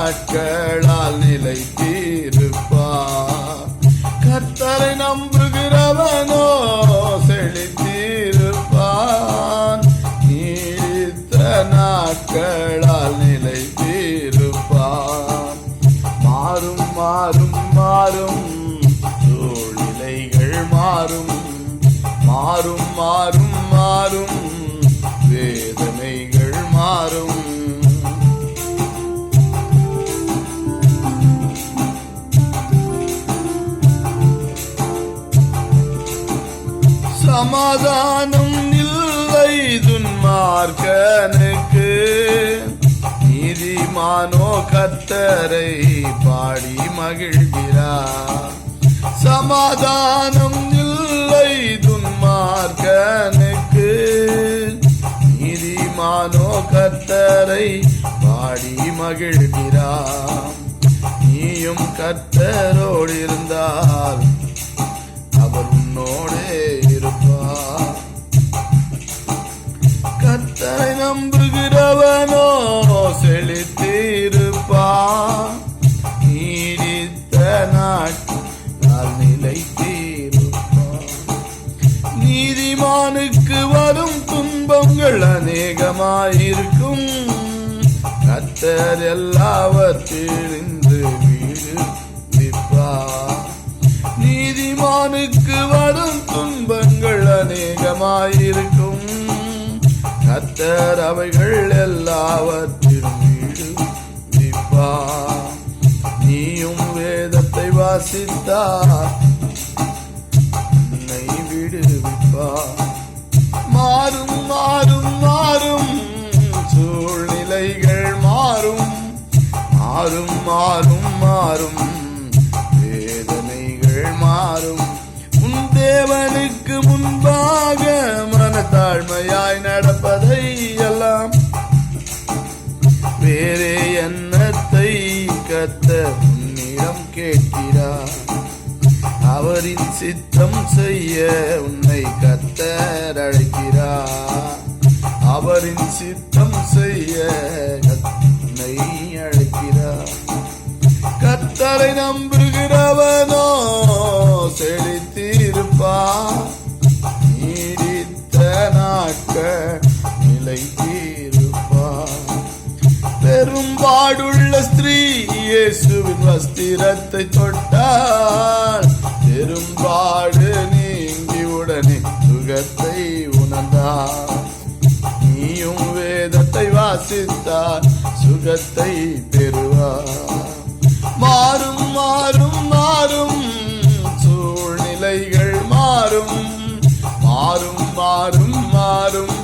நாட்களால் நிலைத்திருப்பான். கர்த்தரை நம்புகிறவனோ செழித்திருப்பான். நீடித்த நாட்களால் நிலைத்திருப்பான். மாறும் மாறும் மாறும் சூழ்நிலைகள் மாறும். மாறும் மாறும் மாறும் வேதனைகள் மாறும். சமாதானம் இல்லை துன்மார்க்கனுக்கு. நீதிமானோ கர்த்தரை பாடி மகிழ்கிறார். சமாதானம் இல்லை துன்மார்க்கனுக்கு. நீதிமானோ கர்த்தரை பாடி மகிழ்கிறார். நீயும் கர்த்தரோடு இருந்தால் அவர் உன்னோடே இருப்பார். கர்த்தரை நம்புகிறவனோ செழித்திருப்பான். நீடித்த நாட்கள் நிலைத்திருப்பான். நீதிமானுக்கு வரும் துன்பங்கள் அநேகமாயிருக்கும். கர்த்தர் எல்லாவற்றிலிருந்து விடுவிப்பார். நீதிமானுக்கு வரும் துன்பங்கள் அநேகமாயிருக்கும். கர்த்தர் அவைகள் எல்லாவற்றிலும் விடுவிப்பார். நீயும் வேதத்தை வாசித்தார் உன்னை விடுவிப்பார். மாறும் மாறும் மாறும் சூழ்நிலைகள் மாறும். மாறும் மாறும் மாறும் வேதனைகள் மாறும். உன் தேவனுக்கு முன்பாக மனத்தாழ்மையாய் நடப்பதை எல்லாம் வேறே எண்ணத்தை கர்த்தர் உன்னிடம் கேட்கிறார். அவரின் சித்தம் செய்ய உன்னை கர்த்தர் அழைக்கிறார். அவரின் சித்தம் செய்ய உன்னை அழைக்கிறார். கர்த்தரை நம்புகிறவனோ செழித்திருப்பான். நீடித்த நாட்கள் நிலைத்திருப்பான். பெரும்பாடுள்ள ஸ்திரீ இயேசுவின் வஸ்திரத்தை தொட்டால் பெரும்பாடு நீங்கி உடனே சுகத்தை உணர்ந்தார். நீயும் வேதத்தை வாசித்தார் சுகத்தை பெறுவார். மாறும் மாறும் மாறும் சூழ்நிலைகள் மாறும். மாறும் மாறும் மாறும்